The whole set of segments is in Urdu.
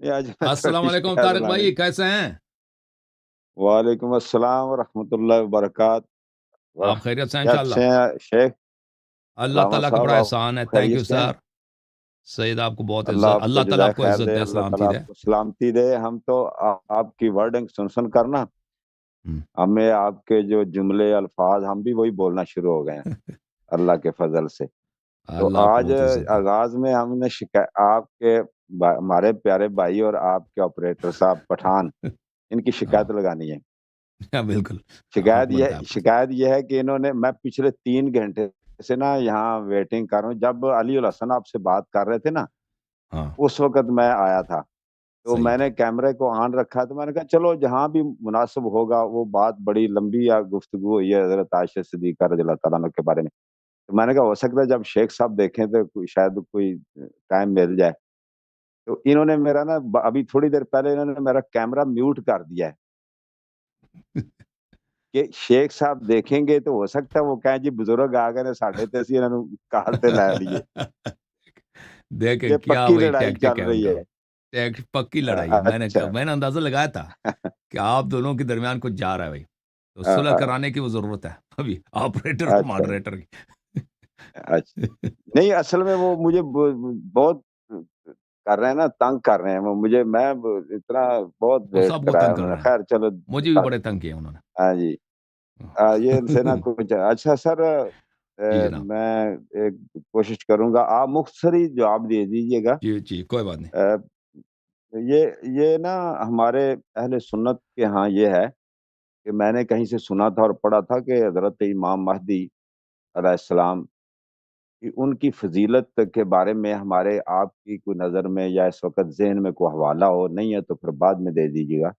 یہ آج میں السلام تھوڑی علیکم شکایت طارق لانے. بھائی، کیسے ہیں؟ وعلیکم السلام ورحمۃ اللہ وبرکاتہ. آپ خیریت سے ہیں کیا انشاءاللہ؟ اچھے ہیں شیخ اللہ علامہ تعالیٰ کا صاحب؟ بڑا آپ احسان ہے، تھینک خیریت یو سے ہیں؟ سر. سید آپ کو بہت اللہ عزت، آپ کو اللہ تعالیٰ جزائے آپ کو خیر عزت دے، دے، اللہ سلامتی تعالیٰ دے. آپ کو سلامتی دے. ہم تو آپ کی ورڈنگ سن کر نا، ہم۔ ہمیں آپ کے جو جملے الفاظ ہم بھی وہی بولنا شروع ہو گئے ہیں اللہ کے فضل سے. تو اللہ آپ کو آج بہت عزت دے. آغاز میں ہم نے آپ کے ہمارے پیارے بھائی اور آپ کے آپریٹر صاحب پٹھان، ان کی ہاں شکایت لگانی ہے. ہاں، بالکل. حق بنتا ہے آپ کا. شکایت یہ ہے کہ انہوں نے، میں پچھلے 3 گھنٹے سے نا یہاں ویٹنگ کر رہا ہوں. جب علی الحسن آپ سے بات کر رہے تھے نا، ہاں اس وقت میں آیا تھا. تو صحیح. میں نے کیمرے کو آن رکھا، تو میں نے کہا چلو جہاں بھی مناسب ہوگا. وہ بات بڑی لمبی یا گفتگو ہوئی ہے حضرت عائشہ صدیقہ رضی اللہ تعالیٰ عنہ کے بارے میں. تو میں نے کہا ہو سکتا ہے جب شیخ صاحب دیکھیں تو شاید کوئی ٹائم مل جائے. تو انہوں نے میرا نا ابھی تھوڑی دیر پہلے انہوں نے میرا کیمرہ میوٹ کر دیا ہے کہ شیخ صاحب دیکھیں گے تو ہو سکتا ہے وہ کہیں جی بزرگ آ گئے نے ساڈے تے اسی انہوں کال تے لے لیے. دیکھیں یہ کیا پکی وہی لڑائی ٹیکٹک چل ہے ان رہی کا. ہے. پکی لڑائی ہے. اچھا. میں نے اندازہ لگایا تھا کہ آپ دونوں کے درمیان کچھ جا رہا ہے بھائی. تو صلح کرانے کی وہ ضرورت ہے ابھی آپریٹر اور اچھا ماڈریٹر کی. اچھا. نہیں اصل میں وہ مجھے بہت کر رہے ہیں نا، تنگ کر رہے ہیں وہ مجھے. میں اتنا بہت وہ ویٹ سب کو کرایا تنگ کر انہوں نے. رہے ہیں. خیر چلو. مجھے بھی بڑے تنگ کیے انہوں نے. ہاں جی. یہ ان سے نہ کچھ. اچھا سر، جی جناب. میں ایک کوشش کروں گا، آپ مختصری جواب دے دیجیے گا. جی جی، کوئی بات نہیں. یہ نا ہمارے اہل سنت کے ہاں یہ ہے کہ میں نے کہیں سے سنا تھا اور پڑھا تھا کہ حضرت امام مہدی علیہ السلام کہ ان کی فضیلت کے بارے میں ہمارے آپ کی کوئی نظر میں یا اس وقت ذہن میں کوئی حوالہ ہو. نہیں ہے تو پھر بعد میں دے دیجیے گا.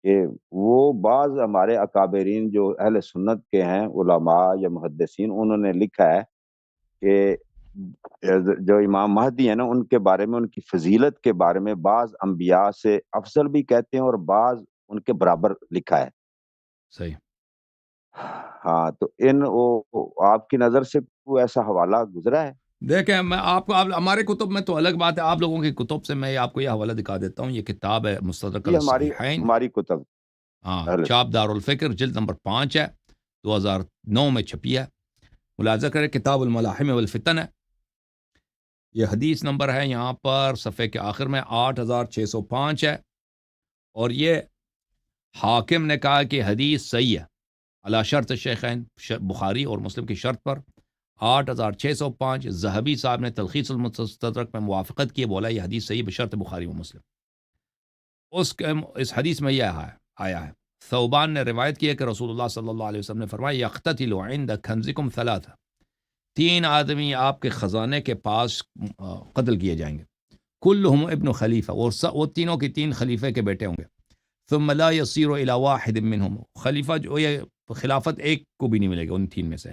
کہ وہ بعض ہمارے اکابرین جو اہل سنت کے ہیں، علماء یا محدثین، انہوں نے لکھا ہے کہ جو امام مہدی ہیں نا، ان کے بارے میں، ان کی فضیلت کے بارے میں بعض انبیاء سے افضل بھی کہتے ہیں اور بعض ان کے برابر لکھا ہے. صحیح. ہاں تو آپ کی نظر سے کوئی ایسا حوالہ گزرا ہے؟ دیکھیں، میں آپ کو ہمارے کتب میں تو الگ بات ہے. آپ لوگوں کی کتب سے میں آپ کو یہ حوالہ دکھا دیتا ہوں. یہ کتاب ہے مستدرک یہ الصحیحین. ہماری کتب. ہاں، چاپ دارالفکر، جلد نمبر 5 ہے، 2009 میں چھپی ہے. ملاحظہ کریں، کتاب الملاحم والفتن ہے. یہ حدیث نمبر ہے یہاں پر صفحے کے آخر میں 8605 ہے. اور یہ حاکم نے کہا کہ حدیث صحیح ہے علی شرط شیخین، بخاری اور مسلم کی شرط پر. 8605. ذہبی صاحب نے تلخیص المستدرک میں موافقت کی، بولا یہ حدیث صحیح بشرط بخاری و مسلم. اس حدیث میں یہ آیا ہے، ثوبان نے روایت کی ہے کہ رسول اللہ صلی اللہ علیہ وسلم نے فرمایا یقتتل عند کنزکم ثلاثہ، 3 آدمی آپ کے خزانے کے پاس قتل کیے جائیں گے. کلہم ابن خلیفہ، اور وہ تینوں کے 3 خلیفے کے بیٹے ہوں گے. ثم لا يصير الى واحد منهم، خلیفہ جو یہ خلافت ایک کو بھی نہیں ملے گا ان 3 میں سے.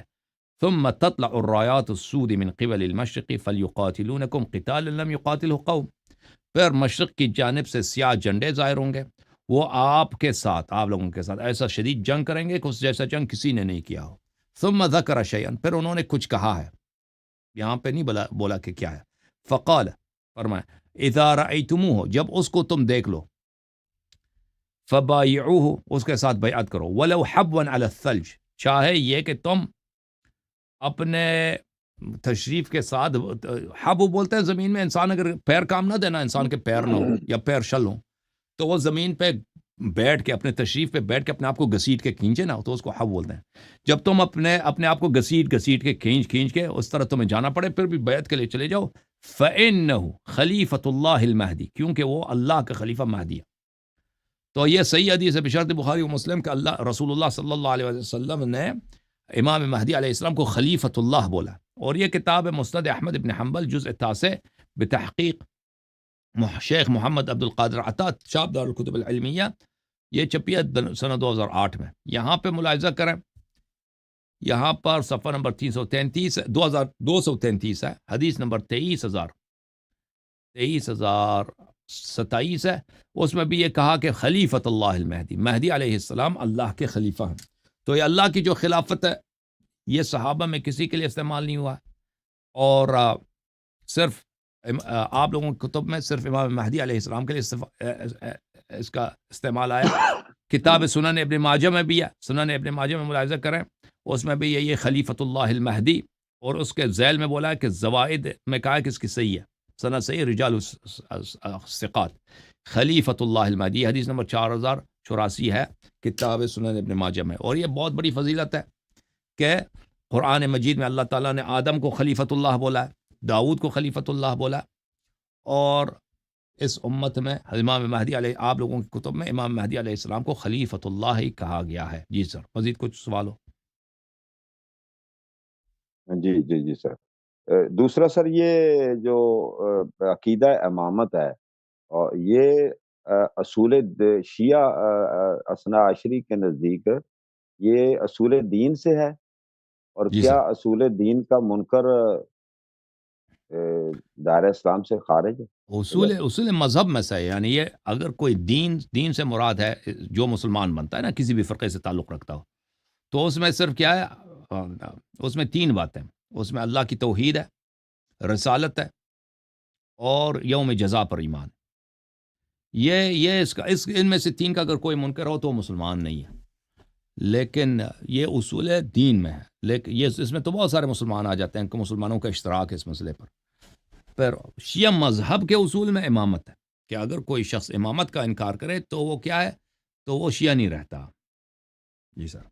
ثم تطلع الرايات السود من قبل المشرق فليقاتلونكم قتالا لم يقاتله قوم، پھر مشرق کی جانب سے سیاہ جھنڈے ظاہر ہوں گے، وہ آپ کے ساتھ، آپ لوگوں کے ساتھ ایسا شدید جنگ کریں گے کہ اس جیسا جنگ کسی نے نہیں کیا ہو. ثم ذکر شیئا، پھر انہوں نے کچھ کہا ہے، یہاں پہ نہیں بولا کہ کیا ہے. فقال، فرمایا اذا رأیتموہ، جب اس کو تم دیکھ لو، فبایعوہ، اس کے ساتھ بیعت کرو، ولو حبوا علی الثلج، چاہے یہ کہ تم اپنے تشریف کے ساتھ، حب بولتے ہیں زمین میں انسان اگر پیر کام نہ دینا، انسان کے پیر نہ ہو یا پیر شل ہو، تو وہ زمین پہ بیٹھ کے، اپنے تشریف پہ بیٹھ کے اپنے آپ کو گھسیٹ کے کھینچے نا، تو اس کو حب بولتے ہیں. جب تم اپنے آپ کو گھسیٹ کے کھینچ کے اس طرح تمہیں جانا پڑے، پھر بھی بیعت کے لیے چلے جاؤ. فَإِنَّهُ خلیفۃ اللہ المہدی، کیونکہ وہ اللہ کا خلیفہ مہدی ہے. تو یہ صحیح حدیث ہے بشرط بخاری و مسلم کہ رسول اللہ صلی اللہ علیہ وسلم نے امام مہدی علیہ السلام کو خلیفۃ اللہ بولا. اور یہ کتاب ہے مسند احمد بن حنبل، جزء 9 بتحقیق شیخ محمد عبد القادر عطا، چاپ دار الکتب العلمیہ، یہ چھپی ہے سنہ 2008 میں. یہاں پہ ملاحظہ کریں، یہاں پر صفحہ نمبر 333 2233 ہے، حدیث نمبر 23027 ہے. اس میں بھی یہ کہا کہ خلیفۃ اللہ المہدی، مہدی علیہ السلام اللہ کے خلیفہ ہیں. تو یہ اللہ کی جو خلافت ہے، یہ صحابہ میں کسی کے لیے استعمال نہیں ہوا، اور صرف آپ لوگوں کی کتب میں صرف امام مہدی علیہ السلام کے لیے اس کا استعمال آیا. کتاب سنن ابن ماجہ میں بھی ہے، سنن ابن ماجہ میں ملاحظہ کریں، اس میں بھی یہ خلیفۃ اللہ المہدی، اور اس کے ذیل میں بولا ہے کہ زوائد میں کہا کہ اس کی صحیح ہے، سند صحیح، رجال الثقات، خلیفۃ اللہ المہدی، حدیث نمبر 4084 ہے کتاب سنن ابن ماجہ میں. اور یہ بہت بڑی فضیلت ہے کہ قرآن مجید میں اللہ تعالیٰ نے آدم کو خلیفۃ اللہ بولا ہے، داؤد کو خلیفۃ اللہ بولا، اور اس امت میں امام مہدی علیہ، آپ لوگوں کی کتب میں امام مہدی علیہ السلام کو خلیفۃ اللہ ہی کہا گیا ہے. جی سر، مزید کچھ سوال ہو؟ جی جی جی سر. دوسرا سر، یہ جو عقیدہ امامت ہے، اور یہ اصول شیعہ اثنا عشری کے نزدیک یہ اصول دین سے ہے، اور جی کیا سر، اصول دین کا منکر دائرہ اسلام سے خارج ہے؟ اصول مذہب میں سے، یعنی یہ اگر کوئی دین سے مراد ہے جو مسلمان بنتا ہے نا، کسی بھی فرقے سے تعلق رکھتا ہو، تو اس میں صرف کیا ہے، اس میں 3 باتیں، اس میں اللہ کی توحید ہے، رسالت ہے، اور یوم جزا پر ایمان. یہ ان میں سے 3 کا اگر کوئی منکر ہو تو وہ مسلمان نہیں ہے. لیکن یہ اصول دین میں ہے، لیکن یہ اس میں تو بہت سارے مسلمان آ جاتے ہیں کہ مسلمانوں کا اشتراک ہے اس مسئلے پر. پر شیعہ مذہب کے اصول میں امامت ہے کہ اگر کوئی شخص امامت کا انکار کرے تو وہ کیا ہے، تو وہ شیعہ نہیں رہتا. جی سر.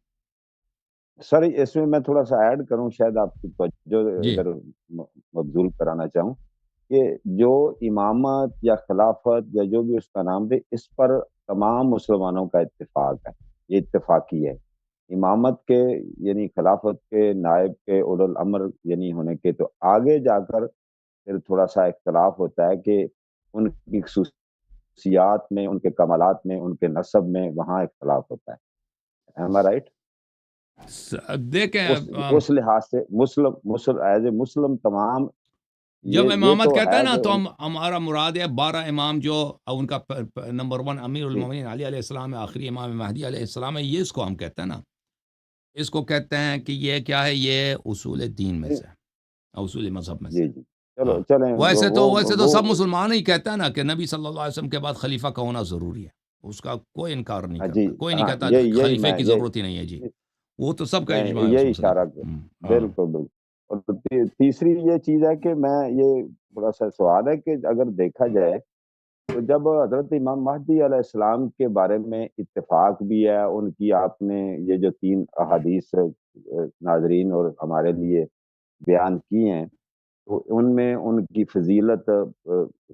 سر اس میں تھوڑا سا ایڈ کروں، شاید آپ کی توجہ جی ادھر مبذول کرانا چاہوں، کہ جو امامت یا خلافت یا جو بھی اس کا نام دے، اس پر تمام مسلمانوں کا اتفاق ہے، یہ اتفاقی ہے. امامت کے یعنی خلافت کے، نائب کے، اولو الامر یعنی ہونے کے، تو آگے جا کر پھر تھوڑا سا اختلاف ہوتا ہے کہ ان کی خصوصیات میں، ان کے کمالات میں، ان کے نسب میں وہاں اختلاف ہوتا ہے. am I right؟ دیکھیں، اس لحاظ سے مسلم ایز اے مسلم تمام جب یہ امامت تو کہتا ہے ہے نا کہ تو ہمارا مراد ہے 12 امام جو ان کا نمبر 1 امیر جی المومنین علی علیہ السلام ہے، آخری امام مہدی علیہ السلام ہے. یہ اس کو ہم کہتے ہیں نا، اس کو کہتے ہیں کہ یہ کیا ہے، یہ اصول دین میں جی سے، اصول مذہب میں سے. جی جی. چلو ہاں، چلیں ویسے تو وہ سب مسلمان ہی کہتا ہے نا کہ نبی صلی اللہ علیہ وسلم کے بعد خلیفہ کا ہونا ضروری ہے، اس کا کوئی انکار نہیں جی کرتا، کوئی نہیں ہاں، کہتا کہ یہی خلیفے میں کی ضرورت ہی نہیں ہے. جی، وہ تو سب کا میں اجماع ہے اس یہی مسئلے اشارہ پر. ہاں بالکل بالکل. اور تیسری یہ چیز ہے کہ میں یہ بڑا سا سوال ہے کہ اگر دیکھا جائے تو جب حضرت امام مہدی علیہ السلام کے بارے میں اتفاق بھی ہے، ان کی آپ نے یہ جو 3 احادیث ناظرین اور ہمارے لیے بیان کی ہیں، تو ان میں ان کی فضیلت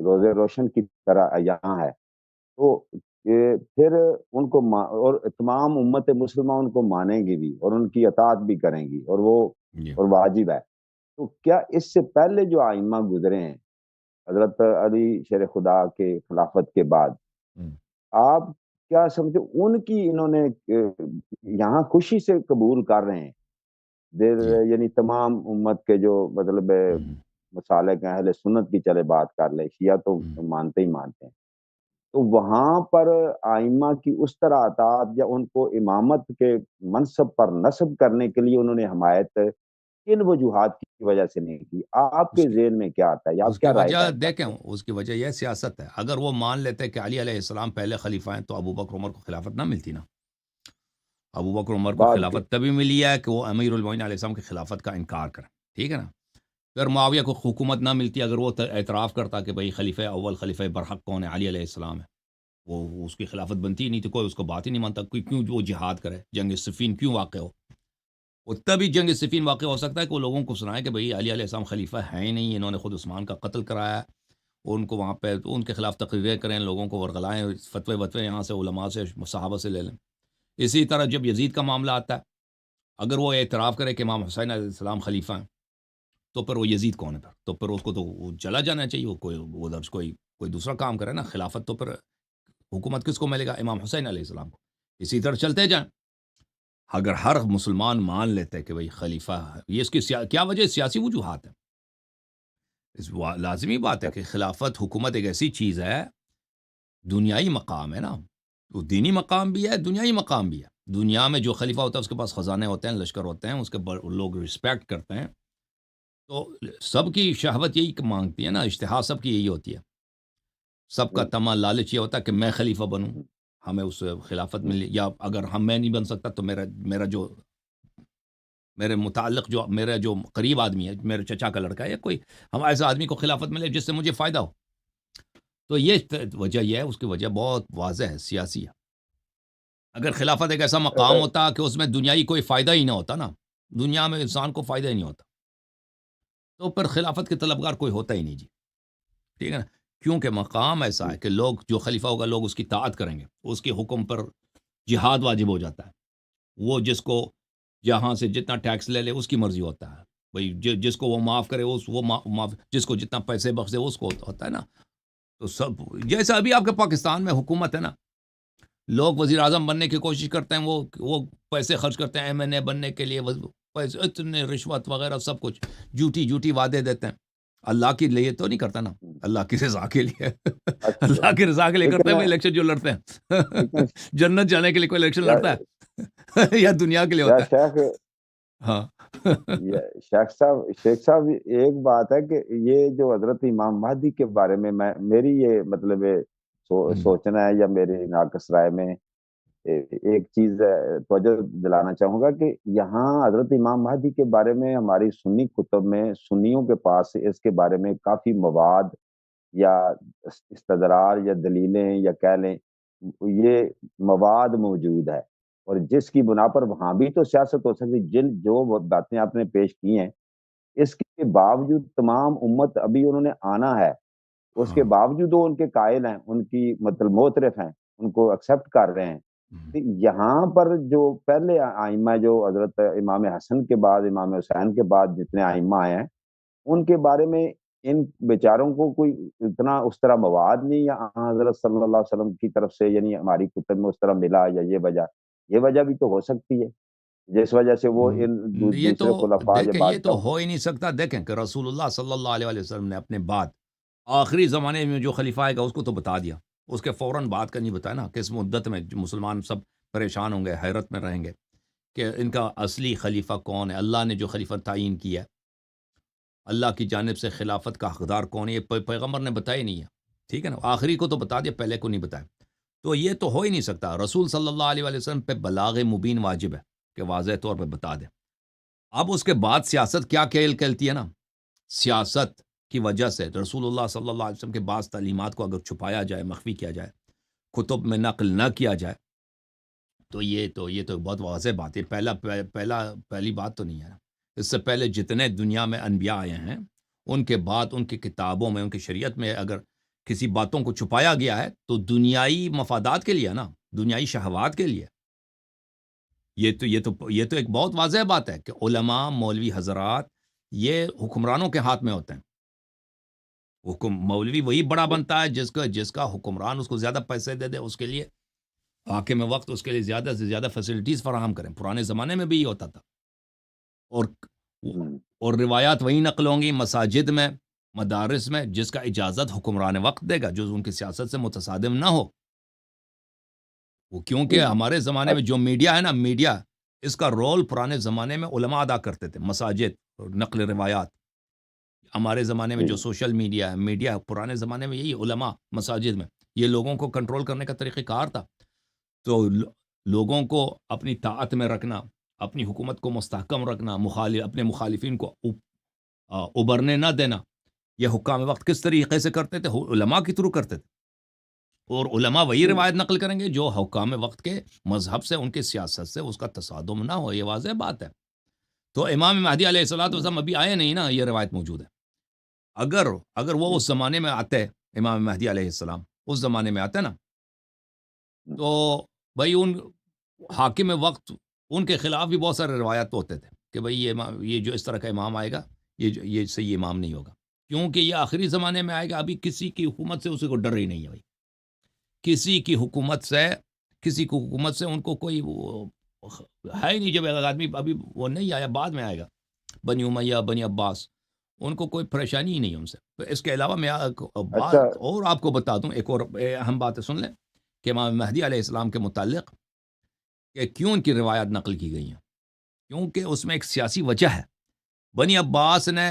روز روشن کی طرح یہاں ہے. تو پھر ان کو اور تمام امت مسلمہ ان کو مانیں گی بھی، اور ان کی اطاعت بھی کریں گی، اور وہ جی اور واجب ہے. تو کیا اس سے پہلے جو آئمہ گزرے ہیں حضرت علی شیر خدا کے خلافت کے بعد، ہم، آپ کیا سمجھو ان کی انہوں نے یہاں خوشی سے قبول کر رہے ہیں جی یعنی تمام امت کے جو مطلب ہم، مسالک ہیں، اہل سنت کی چلے بات کر لے، شیعہ تو ہم. مانتے ہی مانتے ہیں، تو وہاں پر آئمہ کی اس طرح اطاعت یا ان کو امامت کے منصب پر نصب کرنے کے لیے انہوں نے حمایت کن وجوہات کی وجہ سے نہیں کی؟ آپ اس کے کی ذہن میں کیا آتا ہے یا اس آپ کی کیا رائے وجہ قائم دیکھیں، کرتے ہیں؟ اس کی وجہ یہ سیاست ہے. اگر وہ مان لیتے کہ علی علیہ السلام پہلے خلیفہ ہیں تو ابو بکر عمر کو خلافت نہ ملتی نا. ابو بکر عمر کو بعد کے خلافت تبھی ملی ہے کہ وہ امیر المومنین علیہ السلام کی خلافت کا انکار کریں، ٹھیک ہے نا. پھر معاویہ کو حکومت نہ ملتی اگر وہ اعتراف کرتا کہ بھئی خلیفہ اول، خلیفہ برحق کون ہے، علی علیہ السلام ہے، وہ اس کی خلافت بنتی ہی نہیں، تو کوئی اس کو بات ہی نہیں مانتا. کیوں وہ جہاد کرے، جنگ صفین کیوں واقع ہو. وہ تبھی جنگ صفین واقع ہو سکتا ہے کہ وہ لوگوں کو سنائے کہ بھئی علی علیہ السلام خلیفہ ہیں ہی نہیں، انہوں نے خود عثمان کا قتل کرایا ہے. ان کو وہاں پہ ان کے خلاف تقریریں کریں، لوگوں کو ورغلائیں، فتوے وتوے یہاں سے علماء سے، صحابہ سے لے لیں. اسی طرح جب یزید کا معاملہ آتا ہے، اگر وہ اعتراف کرے کہ امام حسین علیہ السلام خلیفہ ہیں، تو پھر وہ یزید کون ہے؟ تو پھر اس کو تو وہ چلا جانا چاہیے، وہ کوئی دوسرا کام کرے نا. خلافت تو پھر حکومت کس کو ملے گا؟ امام حسین علیہ السلام کو. اسی طرح چلتے جائیں. اگر ہر مسلمان مان لیتے کہ بھئی خلیفہ ہے، یہ اس کی کیا وجہ؟ سیاسی وجوہات ہیں. لازمی بات ہے کہ خلافت، حکومت ایک ایسی چیز ہے، دنیائی مقام ہے نا. وہ دینی مقام بھی ہے، دنیائی مقام بھی ہے. دنیا میں جو خلیفہ ہوتا ہے اس کے پاس خزانے ہوتے ہیں، لشکر ہوتے ہیں، اس کے لوگ رسپیکٹ کرتے ہیں. تو سب کی شہوت یہی مانگتی ہے نا، اشتہا سب کی یہی ہوتی ہے، سب کا تمنا لالچ یہ ہوتا ہے کہ میں خلیفہ بنوں، ہمیں اس خلافت ملی، یا اگر میں نہیں بن سکتا تو میرا جو میرے متعلق جو میرا جو قریب آدمی ہے، میرے چچا کا لڑکا ہے یا کوئی ہم ایسے آدمی کو خلافت ملے جس سے مجھے فائدہ ہو. تو یہ وجہ یہ ہے، اس کی وجہ بہت واضح ہے، سیاسی ہے. اگر خلافت ایک ایسا مقام ہوتا کہ اس میں دنیائی کوئی فائدہ ہی نہ ہوتا نا، دنیا میں انسان کو فائدہ ہی نہیں ہوتا، تو پھر خلافت کے طلبگار کوئی ہوتا ہی نہیں جی. ٹھیک ہے نا، کیونکہ مقام ایسا ہے کہ لوگ جو خلیفہ ہوگا لوگ اس کی طاعت کریں گے، اس کے حکم پر جہاد واجب ہو جاتا ہے. وہ جس کو جہاں سے جتنا ٹیکس لے لے اس کی مرضی ہوتا ہے بھائی، جس کو وہ معاف کرے وہ معاف، جس کو جتنا پیسے بخش دے اس کو ہوتا ہے نا. تو سب جیسا ابھی آپ کے پاکستان میں حکومت ہے نا، لوگ وزیر اعظم بننے کی کوشش کرتے ہیں، وہ پیسے خرچ کرتے ہیں ایم این اے بننے کے لیے، پیسے اتنے رشوت وغیرہ سب کچھ جھوٹی وعدے دیتے ہیں. اللہ کے لیے تو نہیں کرتا نا، اللہ کی رضا کے لیے اچھا، اللہ کی رضا کے لیے کرتے لیکن ہیں وہ الیکشن جو لڑتے ہیں. لیکن جنت جانے کے لیے کوئی الیکشن یا لڑتا ہے یا دنیا کے لیے یا ہوتا ہے؟ شیخ ہاں. شیخ صاحب ایک بات ہے کہ یہ جو حضرت امام مہدی کے بارے میں میری یہ مطلب سوچنا ہے یا میری ناقص رائے میں ایک چیز توجہ دلانا چاہوں گا کہ یہاں حضرت امام مہدی کے بارے میں ہماری سنی کتب میں سنیوں کے پاس اس کے بارے میں کافی مواد یا استدلال یا دلیلیں یا کہہ لیں یہ مواد موجود ہے، اور جس کی بنا پر وہاں بھی تو سیاست ہو سکتی. جو باتیں آپ نے پیش کی ہیں اس کے باوجود تمام امت ابھی انہوں نے آنا ہے، اس کے ہاں. باوجود وہ ان کے قائل ہیں، ان کی مطلب معترف ہیں، ان کو ایکسپٹ کر رہے ہیں. یہاں پر جو پہلے آئمہ جو حضرت امام حسن کے بعد امام حسین کے بعد جتنے آئمہ آئے ہیں ان کے بارے میں ان بیچاروں کو کوئی اتنا اس طرح مواد نہیں یا حضرت صلی اللہ علیہ وسلم کی طرف سے یعنی ہماری کتب میں اس طرح ملا، یا یہ وجہ بھی تو ہو سکتی ہے جس وجہ سے وہ ان یہ تو دوسرے خلفاء یا دیکھیں، یہ تو بادشاہوں ہو ہی نہیں سکتا. دیکھیں کہ رسول اللہ صلی اللہ علیہ وسلم نے اپنے بعد آخری زمانے میں جو خلیفہ آئے گا اس کو تو بتا دیا، اس کے فوراً بعد کا نہیں بتایا نا، کہ اس مدت میں جو مسلمان سب پریشان ہوں گے، حیرت میں رہیں گے کہ ان کا اصلی خلیفہ کون ہے. اللہ نے جو خلیفہ تعین کیا ہے، اللہ کی جانب سے خلافت کا حقدار کون ہے، یہ پیغمبر نے بتایا نہیں ہے. ٹھیک ہے نا، آخری کو تو بتا دیا، پہلے کو نہیں بتایا. تو یہ تو ہو ہی نہیں سکتا. رسول صلی اللہ علیہ وسلم پہ بلاغ مبین واجب ہے کہ واضح طور پہ بتا دے. اب اس کے بعد سیاست کیا کہلتی ہے نا، سیاست کی وجہ سے رسول اللہ صلی اللہ علیہ وسلم کے بعض تعلیمات کو اگر چھپایا جائے، مخفی کیا جائے، کتب میں نقل نہ کیا جائے، تو یہ تو بہت واضح بات ہے. پہلی بات تو نہیں ہے. اس سے پہلے جتنے دنیا میں انبیاء آئے ہیں ان کے بعد ان کی کتابوں میں، ان کی شریعت میں اگر کسی باتوں کو چھپایا گیا ہے تو دنیائی مفادات کے لیے نا، دنیائی شہوات کے لیے. یہ تو ایک بہت واضح بات ہے کہ علماء، مولوی حضرات یہ حکمرانوں کے ہاتھ میں ہوتے ہیں. مولوی وہی بڑا بنتا ہے جس کا حکمران اس کو زیادہ پیسے دے دے، اس کے لیے حاکم وقت اس کے لیے زیادہ سے زیادہ فیسلٹیز فراہم کریں. پرانے زمانے میں بھی یہ ہوتا تھا. اور اور روایات وہی نقل ہوں گی مساجد میں، مدارس میں، جس کا اجازت حکمران وقت دے گا، جو ان کی سیاست سے متصادم نہ ہو. وہ کیونکہ ہمارے زمانے میں جو میڈیا ہے نا، میڈیا اس کا رول پرانے زمانے میں علماء ادا کرتے تھے. مساجد، نقل روایات. ہمارے زمانے میں جو سوشل میڈیا پرانے زمانے میں یہی علماء مساجد میں، یہ لوگوں کو کنٹرول کرنے کا طریقہ کار تھا. تو لوگوں کو اپنی طاعت میں رکھنا، اپنی حکومت کو مستحکم رکھنا، اپنے مخالفین کو ابھرنے نہ دینا، یہ حکام وقت کس طریقے سے کرتے تھے؟ علماء کے تھرو کرتے تھے. اور علماء وہی روایت نقل کریں گے جو حکام وقت کے مذہب سے، ان کی سیاست سے اس کا تصادم نہ ہو. یہ واضح بات ہے. تو امام مہدی علیہ الصلوۃ والسلام ابھی آئے نہیں نا، یہ روایت موجود ہے. اگر وہ اس زمانے میں آتے، امام مہدی علیہ السلام اس زمانے میں آتے نا، تو بھائی ان حاکم وقت ان کے خلاف بھی بہت سارے روایات ہوتے تھے کہ بھئی یہ جو اس طرح کا امام آئے گا یہ صحیح امام نہیں ہوگا، کیونکہ یہ آخری زمانے میں آئے گا. ابھی کسی کی حکومت سے اسی کو ڈر ہی نہیں ہے بھائی. کسی کی حکومت سے ان کو کوئی ہے ہی نہیں. جب آدمی ابھی وہ نہیں آیا، بعد میں آئے گا، بنی امیہ، بنی عباس، ان کو کوئی پریشانی ہی نہیں ہے ان سے. تو اس کے علاوہ میں اچھا بات اور آپ کو بتا دوں، ایک اور اہم بات ہے، سن لیں کہ امام مہدی علیہ السلام کے متعلق کہ کیوں ان کی روایات نقل کی گئی ہیں. کیونکہ اس میں ایک سیاسی وجہ ہے. بنی عباس نے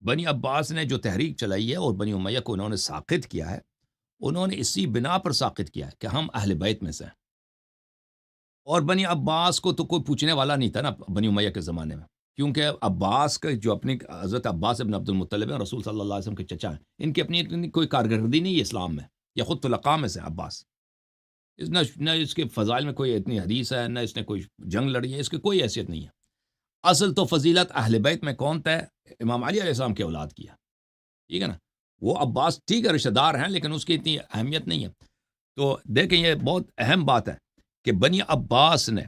بنی عباس نے جو تحریک چلائی ہے اور بنی امیہ کو انہوں نے ساقط کیا ہے، انہوں نے اسی بنا پر ساقط کیا ہے کہ ہم اہل بیت میں سے ہیں۔ اور بنی عباس کو تو کوئی پوچھنے والا نہیں تھا نا بنی امیہ کے زمانے میں، کیونکہ عباس کا جو اپنی حضرت عباس ابن عبد المطلب ہیں، رسول صلی اللہ علیہ وسلم کے چچا ہیں، ان کی اپنی کوئی کارکردگی نہیں ہے اسلام میں، یا خود طلقاء میں سے عباس، نہ اس کے فضائل میں کوئی اتنی حدیث ہے، نہ اس نے کوئی جنگ لڑی ہے، اس کی کوئی حیثیت نہیں ہے۔ اصل تو فضیلت اہل بیت میں کون طے؟ امام علی علیہ السلام کی اولاد کی ہے، ٹھیک ہے نا؟ وہ عباس ٹھیک ہے رشتہ دار ہیں، لیکن اس کی اتنی اہمیت نہیں ہے۔ تو دیکھیں یہ بہت اہم بات ہے کہ بنی عباس نے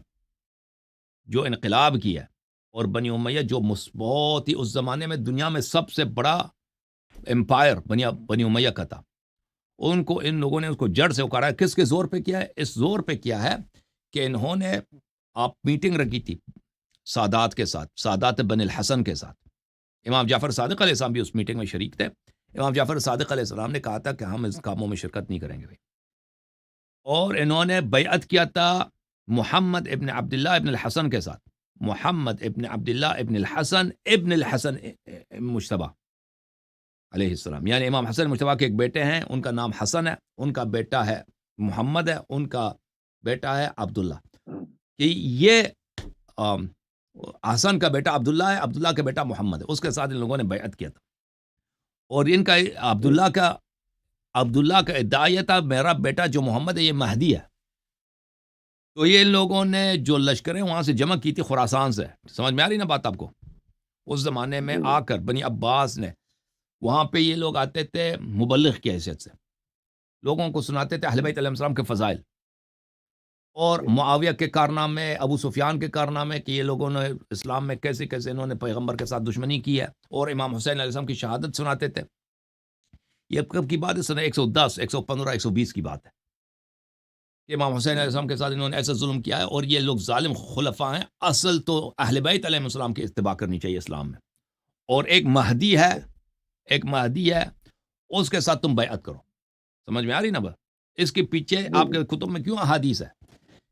جو انقلاب کیا اور بنی امیہ جو بہت ہی اس زمانے میں دنیا میں سب سے بڑا امپائر بنی امیہ کا تھا، ان لوگوں نے اس کو جڑ سے اکھاڑا ہے۔ کس کے زور پہ کیا ہے؟ اس زور پہ کیا ہے کہ انہوں نے آپ میٹنگ رکھی تھی سادات کے ساتھ، سادات بن الحسن کے ساتھ۔ امام جعفر صادق علیہ السلام بھی اس میٹنگ میں شریک تھے۔ امام جعفر صادق علیہ السلام نے کہا تھا کہ ہم اس کاموں میں شرکت نہیں کریں گے بھائی، اور انہوں نے بیعت کیا تھا محمد ابن عبداللہ ابن الحسن کے ساتھ، محمد ابن عبداللہ ابن الحسن مجتبی علیہ السلام، یعنی امام حسن مجتبی کے ایک بیٹے ہیں، ان کا نام حسن ہے، ان کا بیٹا ہے محمد ہے، ان کا بیٹا ہے عبداللہ، کہ یہ حسن کا بیٹا عبداللہ ہے، عبداللہ کا بیٹا محمد ہے، اس کے ساتھ ان لوگوں نے بیعت کیا تھا۔ اور ان کا عبداللہ کا ادعا یہ تھا میرا بیٹا جو محمد ہے یہ مہدی ہے۔ تو یہ ان لوگوں نے جو لشکریں وہاں سے جمع کی تھی خراسان سے، سمجھ میں آ رہی نا بات آپ کو؟ اس زمانے میں آ کر بنی عباس نے وہاں پہ یہ لوگ آتے تھے مبلغ کی حیثیت سے، لوگوں کو سناتے تھے اہل بیت علیہ السلام کے فضائل اور معاویہ کے کارنامے، ابو سفیان کے کارنامے، کہ یہ لوگوں نے اسلام میں کیسے کیسے انہوں نے پیغمبر کے ساتھ دشمنی کی ہے، اور امام حسین علیہ السلام کی شہادت سناتے تھے۔ یہ کب کی بات ہے؟ سنہ 110، 115، 120 کی بات ہے کہ امام حسین علیہ السلام کے ساتھ انہوں نے ایسا ظلم کیا ہے، اور یہ لوگ ظالم خلفاء ہیں۔ اصل تو اہل بیت علیہ السلام کی اتباع کرنی چاہیے اسلام میں، اور ایک مہدی ہے اس کے ساتھ تم بیعت کرو۔ سمجھ میں آ رہی نا بات؟ اس کے پیچھے آپ کے کتب میں کیوں احادیث ہے؟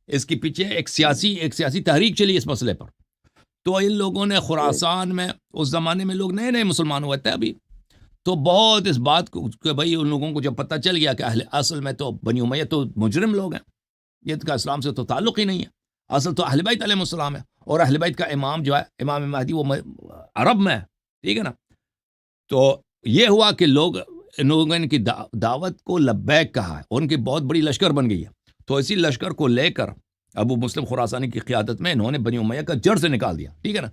اس کے پیچھے ایک سیاسی تحریک چلی اس مسئلے پر۔ تو ان لوگوں نے خراسان میں، اس زمانے میں لوگ نئے مسلمان ہوئے تھے ابھی، تو بہت اس بات کو کہ بھائی ان لوگوں کو جب پتہ چل گیا کہ اصل میں تو بنی امیہ تو مجرم لوگ ہیں، یہ کا اسلام سے تو تعلق ہی نہیں ہے، اصل تو اہل بیت علیہ السلام ہے، اور اہل بیت کا امام جو ہے امام مہدی وہ عرب میں ہے، ٹھیک ہے نا؟ تو یہ ہوا کہ ان لوگوں نے کی دعوت کو لبیک کہا ہے، اور ان کی بہت بڑی لشکر بن گئی ہے۔ تو اسی لشکر کو لے کر ابو مسلم خراسانی کی قیادت میں انہوں نے بنی امیہ کا جڑ سے نکال دیا، ٹھیک ہے نا؟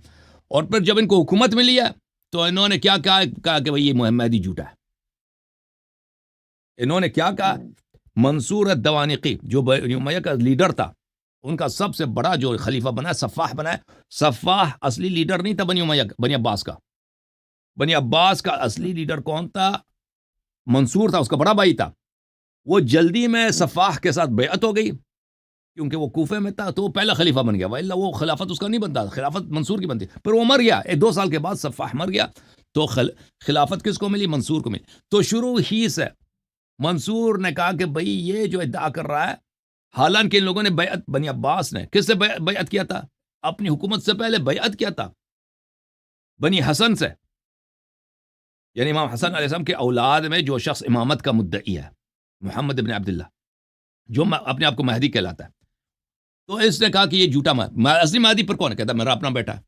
اور پھر جب ان کو حکومت ملی ہے تو انہوں نے کیا کہا کہ بھئی یہ مہدی جھوٹا ہے۔ انہوں نے کیا کہا؟ منصور الدوانقی جو بنی امیہ کا لیڈر تھا، ان کا سب سے بڑا جو خلیفہ بنا ہے صفاح بنا ہے، صفاح اصلی لیڈر نہیں تھا بنی عباس کا۔ بنی عباس کا اصلی لیڈر کون تھا؟ منصور تھا، اس کا بڑا بھائی تھا۔ وہ جلدی میں صفاح کے ساتھ بیعت ہو گئی، کیونکہ وہ کوفے میں تھا تو وہ پہلا خلیفہ بن گیا، وإلا وہ خلافت اس کا نہیں بنتا، خلافت منصور کی بنتی۔ پھر وہ مر گیا، 2 سال کے بعد صفاح مر گیا، تو خلافت کس کو ملی؟ منصور کو ملی۔ تو شروع ہی سے منصور نے کہا کہ بھئی یہ جو ادعا کر رہا ہے، حالانکہ ان لوگوں نے بیعت، بنی عباس نے کس سے بیعت کیا تھا؟ اپنی حکومت سے پہلے بیعت کیا تھا بنی حسن سے، یعنی امام حسن علیہ السلام کے اولاد میں جو شخص امامت کا مدعی ہے، محمد ابن عبداللہ، جو اپنے آپ کو مہدی کہلاتا ہے۔ تو اس نے کہا کہ یہ جھوٹا اصلی مہدی پر کون ہے؟ کہتا میرا اپنا بیٹا ہے۔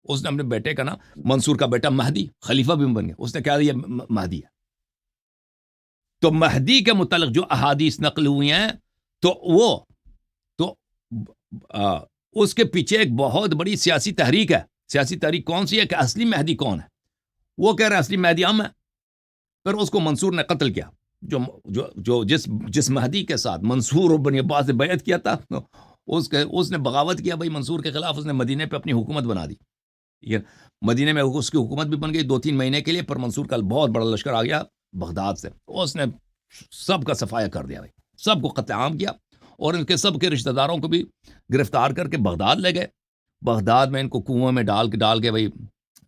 اس نے اپنے بیٹے کا نام منصور کا بیٹا مہدی، خلیفہ بھی بن گیا، اس نے کہا یہ مہدی ہے۔ تو مہدی کے متعلق جو احادیث نقل ہوئی ہیں تو اس کے پیچھے ایک بہت بڑی سیاسی تحریک ہے۔ سیاسی تحریک کون سی ہے؟ کہ اصلی مہدی کون ہے؟ وہ کہہ رہے اصلی مہدی ہم ہے۔ پھر اس کو منصور نے قتل کیا، جو جس مہدی کے ساتھ منصور اور بنی عباس نے بیعت کیا تھا، اس نے بغاوت کیا بھائی منصور کے خلاف، اس نے مدینے پہ اپنی حکومت بنا دی۔ یہ مدینے میں اس کی حکومت بھی بن گئی 2-3 مہینے کے لیے، پر منصور کا بہت بڑا لشکر آ گیا بغداد سے، اس نے سب کا صفایا کر دیا بھائی، سب کو قتل عام کیا، اور ان کے سب کے رشتہ داروں کو بھی گرفتار کر کے بغداد لے گئے۔ بغداد میں ان کو کنویں میں ڈال کے بھائی،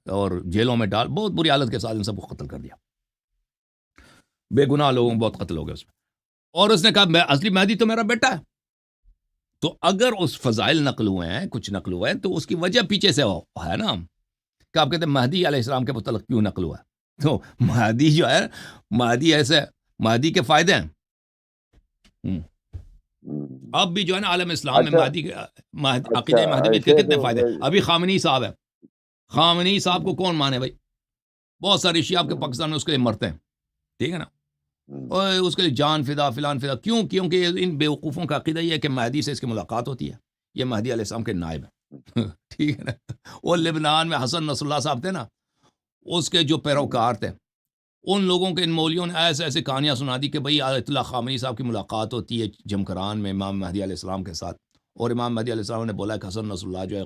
اور جیلوں میں بہت بری حالت کے ساتھ ان سب کو قتل کر دیا، بے گناہ لوگوں کو بہت قتل ہو گیا اس میں۔ اور اس نے کہا میں اصلی مہدی تو میرا بیٹا ہے۔ تو اگر اس فضائل نقل ہوئے ہیں، کچھ نقل ہوئے ہیں، تو اس کی وجہ پیچھے سے ہے نا، کہ آپ کہتے ہیں مہدی علیہ السلام کے متعلق کیوں نقل ہوا ہے؟ تو مہدی جو ہے، مہدی ایسے مہدی کے فائدے ہیں. اب بھی جو ہے نا عالم اسلام میں اچھا مہدی عقیدہ اچھا مہدویت کے ایسے کتنے تو فائدے ہیں. ابھی خامنئی صاحب ہے، خامنئی صاحب کو کون مانے بھائی؟ بہت سارے شیعہ آپ کے پاکستان میں اس کے لیے مرتے ہیں، ٹھیک ہے نا، اور اس کے لیے جان فدا فلان فدا. کیوں؟ کیونکہ ان بیوقوفوں کا عقیدہ یہ ہے کہ مہدی سے اس کی ملاقات ہوتی ہے، یہ مہدی علیہ السلام کے نائب ہیں. ٹھیک ہے نا. وہ لبنان میں حسن نصر اللہ صاحب تھے نا، اس کے جو پیروکار تھے، ان لوگوں کے ان مولیوں نے ایسے ایسے کہانیاں سنا دی کہ بھئی آیت اللہ خامنئی صاحب کی ملاقات ہوتی ہے جمکران میں امام مہدی علیہ السلام کے ساتھ، اور امام مہدی علیہ السلام نے بولا کہ حسن نصر اللہ جو ہے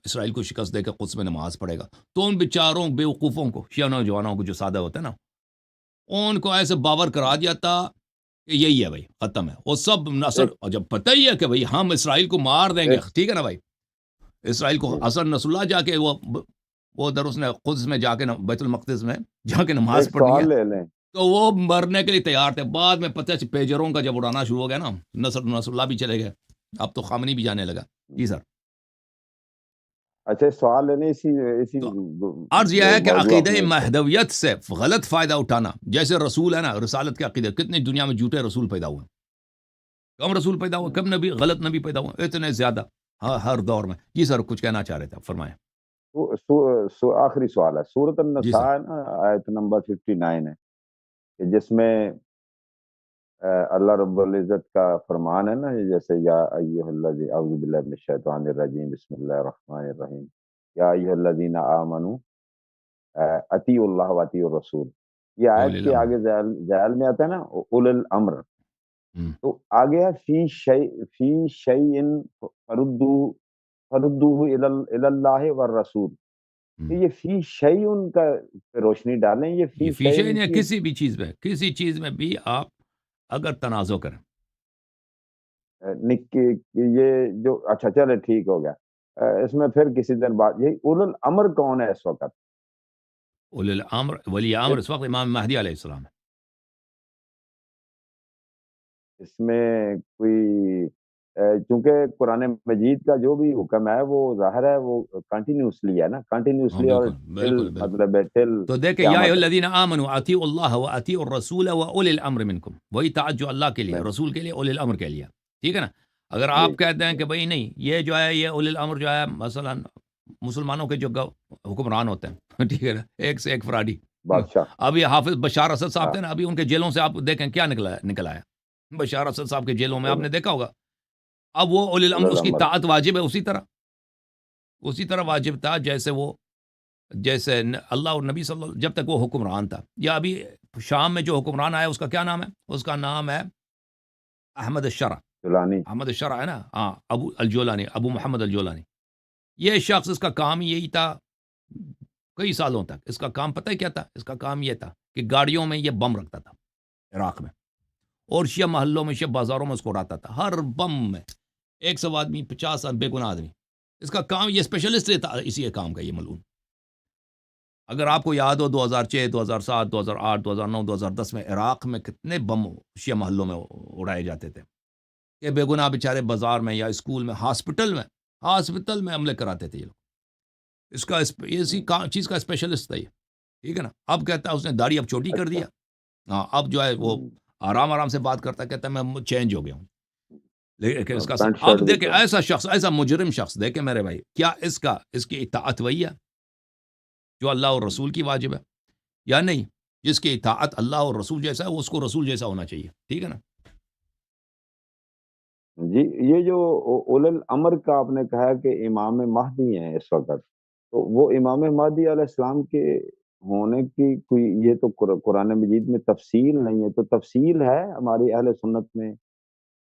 اسرائیل کو شکست دے کے قدس میں نماز پڑھے گا. تو ان بیچاروں بیوقوفوں کو، شیعہ نوجوانوں کو جو سادہ ہوتے ہیں نا، ان کو ایسے باور کرا دیا تھا کہ یہی ہے بھائی، ختم ہے. وہ سب نصر، ایک اور جب پتہ ہی ہے کہ بھئی ہم اسرائیل کو مار دیں گے، ایک ٹھیک ہے نا بھائی، اسرائیل کو جی حسن نصر اللہ جا کے وہ ادھر اس نے قدس میں جا کے بیت المقدس میں جا کے نماز ایک پڑھنی ہے، سوال لے لیں. تو وہ مرنے کے لیے تیار تھے. بعد میں پتہ پیجروں کا جب اڑانا شروع ہو گیا نا، نصر اللہ بھی چلے گئے، اب تو خامنی بھی جانے لگا. جی سر. اچھا سوال لینے اسی تو عرض یہ جو ہے کہ موضوع عقیدہ اپنے مہدویت سے غلط فائدہ اٹھانا، جیسے رسول ہے نا، رسالت کے عقیدے، کتنے دنیا میں جھوٹے رسول پیدا ہوئے، کم رسول پیدا ہوئے، کم نبی، غلط نبی پیدا ہوئے، اتنے زیادہ ہر دور میں. جی سر، کچھ کہنا چاہ رہے تھے، فرمائیں. آخری سوال ہے. سورۃ جی النساء سر. ہے نا، آیت نمبر 59 ہے کہ جس میں اللہ رب العزت کا فرمان ہے نا، جیسے یا ایھا الذی اعوذ باللہ من الشیطان الرجیم بسم اللہ الرحمن الرحیم یا ایھا الذین آمنوا اطیعوا اللہ واطیعوا الرسول. یہ اولی آیت کے الامر. آگے ذیل میں آتا ہے نا اول الامر، تو آگے ہے فی شیء فردوہ الی اللہ والرسول. تو یہ فی شیء کا روشنی ڈالیں، یہ یہ فی فیشے شیء نہیں ہے، کی کسی بھی چیز میں، کسی چیز میں بھی آپ اگر تنازع کریں. یہ جو اچھا چلے ٹھیک ہو گیا. اس میں پھر کسی دن بات. یہی اول الامر کون ہے اس وقت؟ اولی الامر، ولی امر اس وقت امام مہدی علیہ السلام ہے. اس میں کوئی چونکہ قرآن مجید کا جو بھی حکم ہے وہ ظاہر ہے وہ کنٹینیوسلی ہے نا، ہاں کنٹینیوسلی، اور بالکل ٹل بالکل بالکل. مطلب ہے ٹل تو دیکھیں، یا ایھا قیامت الذین آمنوا اطیعوا اللہ واطیعوا الرسول واولی الامر منکم، وہی اطاعت جو اللہ کے لیے، میں رسول کے لیے، اولی الامر کے لیے. ٹھیک ہے نا. اگر جی آپ کہتے ہیں جی کہ بھئی نہیں، یہ جو ہے یہ اولی الامر جو ہے مثلا مسلمانوں کے جو حکمران ہوتے ہیں، ٹھیک ہے نا، ایک سے ایک فراڈی. بادشاہ. اب یہ حافظ بشار اسد صاحب ہاں تھے نا، ابھی ان کے جیلوں سے آپ دیکھیں کیا نکل آیا. بشار اسد صاحب کے جیلوں میں آپ نے دیکھا ہوگا. اب وہ اولی اول الامر، اس کی الامر. اطاعت واجب ہے، اسی طرح واجب تھا جیسے اللہ اور نبی صلی اللہ، جب تک وہ حکمران تھا. یا ابھی شام میں جو حکمران آیا، اس کا کیا نام ہے؟ اس کا نام ہے احمد الشرع. جولانی. احمد الشرع ہے نا، ہاں، ابو الجولانی، ابو محمد الجولانی. یہ شخص، اس کا کام یہی تھا کئی سالوں تک. اس کا کام پتہ ہے کیا تھا؟ اس کا کام یہ تھا کہ گاڑیوں میں یہ بم رکھتا تھا عراق میں، اور شیعہ محلوں میں، شیعہ بازاروں میں اس کو اڑاتا تھا. ہر بم میں 100 آدمی، 50 بے گناہ آدمی. اس کا کام، یہ اسپیشلسٹ تھا اسی کام کا، یہ ملعون. اگر آپ کو یاد ہو 2006، 2007، 2008، 2009، 2010 میں عراق میں کتنے بم شیعہ محلوں میں اڑائے جاتے تھے کہ بے گناہ بیچارے بازار میں یا اسکول میں، ہاسپٹل میں حملے کراتے تھے یہ لوگ. اس کا اسی چیز کا اسپیشلسٹ تھا یہ. ٹھیک ہے نا. اب کہتا ہے اس نے داڑھی اب چھوٹی کر اچھا. دیا. ہاں، اب جو ہے وہ آرام سے بات کرتا ہے، کہتا ہے میں چینج ہو گیا ہوں. لیکن اس کا پینٹ شرٹ اب بھی دیکھیں، پہن. ایسا شخص، ایسا مجرم شخص، دیکھیں میرے بھائی، کیا اس کی اطاعت وہی ہے جو اللہ اور رسول کی واجب ہے یا نہیں؟ جس کی اطاعت اللہ اور رسول جیسا ہے، اس کو رسول جیسا ہونا چاہیے. ٹھیک ہے نا. جی یہ جو اول الامر کا آپ نے کہا کہ امام مہدی ہیں اس وقت، تو وہ امام مہدی علیہ السلام کے ہونے کی کوئی، یہ تو قرآن مجید میں تفصیل نہیں ہے، تو تفصیل ہے ہماری اہل سنت میں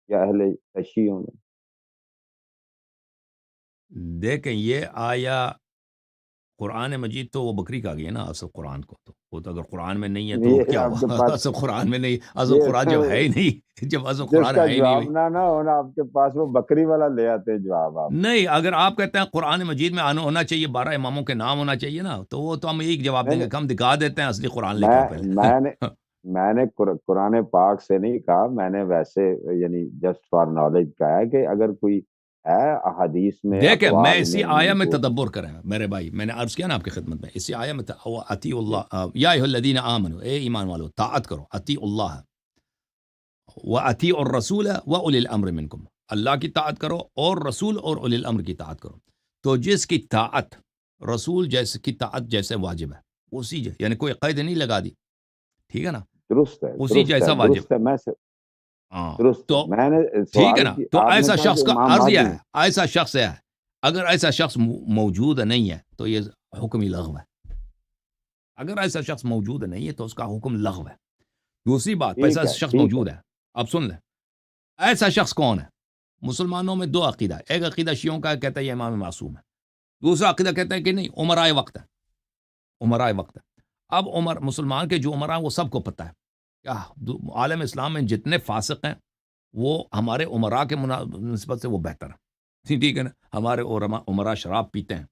یا اہل تشیعوں میں؟ دیکھیں، یہ آیا قرآن مجید تو وہ بکری کھا گئی ہے نا اصل قرآن کو. تو وہ تو اگر قرآن میں نہیں ہے تو یہ کیا آپ کے ہوا؟ پاس اصل قرآن میں نہیں، اصل یہ قرآن تو جب ہے ہی نہیں، جب اصل جس قرآن کا ہے ہی نہیں جواب بھائی. نہ ہونا آپ کے پاس، وہ بکری والا لے آتے جواب آپ. نہیں، اگر آپ کہتے ہیں قرآن مجید میں ہونا چاہیے 12 اماموں کے نام ہونا چاہیے نا، تو وہ تو ہم یہی جواب نہیں دیں گے کہ ہم دکھا دیتے ہیں اصلی قرآن لے کے میں آؤ پہلے. میں نے میں نے قرآن پاک سے نہیں کہا، میں نے ویسے یعنی جسٹ فار نالج کہا ہے کہ اگر کوئی ہے احادیث میں، دیکھیں میں اقوال اسی میں آیا میں موجود۔ تدبر کریں میرے بھائی، میں نے عرض کیا نا آپ کی خدمت میں، اسی آیا میں اطیع اللہ یا ایھا الذین آمنوا، اے ایمان والو طاعت کرو، اطیع اللہ واطیع الرسول واولی الامر منکم، اللہ کی طاعت کرو اور رسول اور اولی الامر کی طاعت کرو۔ تو جس کی طاعت رسول جیسے کی طاعت جیسے واجب ہے، اسی یعنی کوئی قید نہیں لگا دی، ٹھیک ہے نا، درست ہے، اسی درست ہے، جیسا واجب، درست ہے، ہاں درست ہے۔ تو میں نے ٹھیک ہے سوال نا، کی، تو آپ نے ایسا کہا شخص کہ کا امام عرض یہ مہدی ہے، ایسا شخص ہے، اگر ایسا شخص موجود نہیں ہے تو یہ حکم ہی لغو ہے، اگر ایسا شخص موجود نہیں ہے تو اس کا حکم لغو ہے۔ دوسری بات، ایسا ٹھیک ہے، شخص ٹھیک ہے، موجود ہے، اب سن لیں، ایسا شخص کون ہے؟ مسلمانوں میں دو عقیدہ ہے، ایک عقیدہ شیعوں کا کہتا ہے یہ امام معصوم ہے، دوسرا عقیدہ کہتا ہے کہ نہیں، عمرائے وقت ہے، عمرائے وقت ہے۔ اب مسلمان کے جو عمرہ ہیں وہ سب کو پتہ ہے کیا عالم اسلام میں جتنے فاسق ہیں وہ ہمارے عمراء کے نسبت سے وہ بہتر ہیں، ٹھیک ہے نا، ہمارے عمراء شراب پیتے ہیں،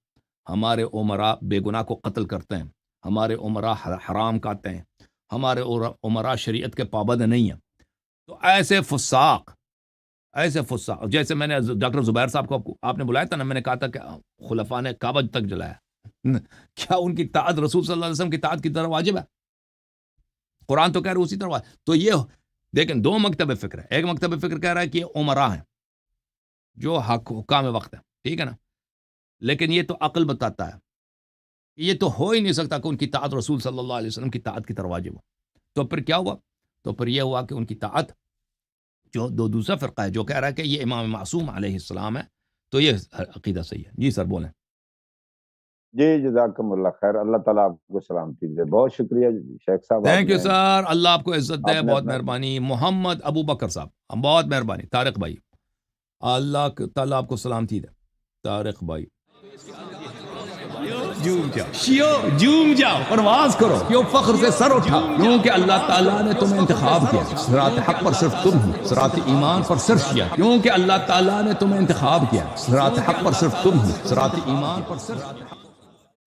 ہمارے عمراء بے گناہ کو قتل کرتے ہیں، ہمارے عمراء حرام کھاتے ہیں، ہمارے عمراء شریعت کے پابند نہیں ہیں۔ تو ایسے فساق جیسے میں نے ڈاکٹر زبیر صاحب کو آپ نے بلایا تھا نا، میں نے کہا تھا کہ خلفاء نے کعبہ تک جلایا، کیا ان کی طاعت رسول صلی اللہ علیہ وسلم کی طاعت کی طرح واجب ہے؟ قرآن تو کہہ رہا ہے اسی طرح۔ تو یہ دیکھیں دو مکتب فکر ہے، ایک مکتب فکر کہہ رہا ہے کہ یہ عمراء ہیں جو حکام وقت ہے، ٹھیک ہے نا، لیکن یہ تو عقل بتاتا ہے یہ تو ہو ہی نہیں سکتا کہ ان کی طاعت رسول صلی اللہ علیہ وسلم کی طاعت کی طرح واجب ہو۔ تو پھر کیا ہوا؟ تو پھر یہ ہوا کہ ان کی طاعت جو دوسرا فرقہ ہے جو کہہ رہا ہے کہ یہ امام معصوم علیہ السلام ہے، تو یہ عقیدہ صحیح ہے۔ جی سر بولیں۔ جی جزاکم اللہ خیر، اللہ تعالیٰ آپ کو سلامتی دے۔ بہت شکریہ شیخ صاحب، آپ تھینک یو نے سر، اللہ آپ کو عزت دے، بہت اپنا مہربانی۔ محمد ابو بکر صاحب بہت مہربانی۔ طارق بھائی اللہ تعالیٰ آپ کو سلامتی دے۔ طارق بھائی جوم جاؤ پرواز کرو، کیوں فخر سے سر اٹھا، کیونکہ اللہ تعالیٰ نے تمہیں انتخاب کیا، صراط حق پر صرف تم ہو، صراط ایمان پر صرف کیا، کیونکہ اللہ تعالیٰ نے تمہیں انتخاب کیا، صراط حق پر صرف تم ہو، صراط ایمان پر صرف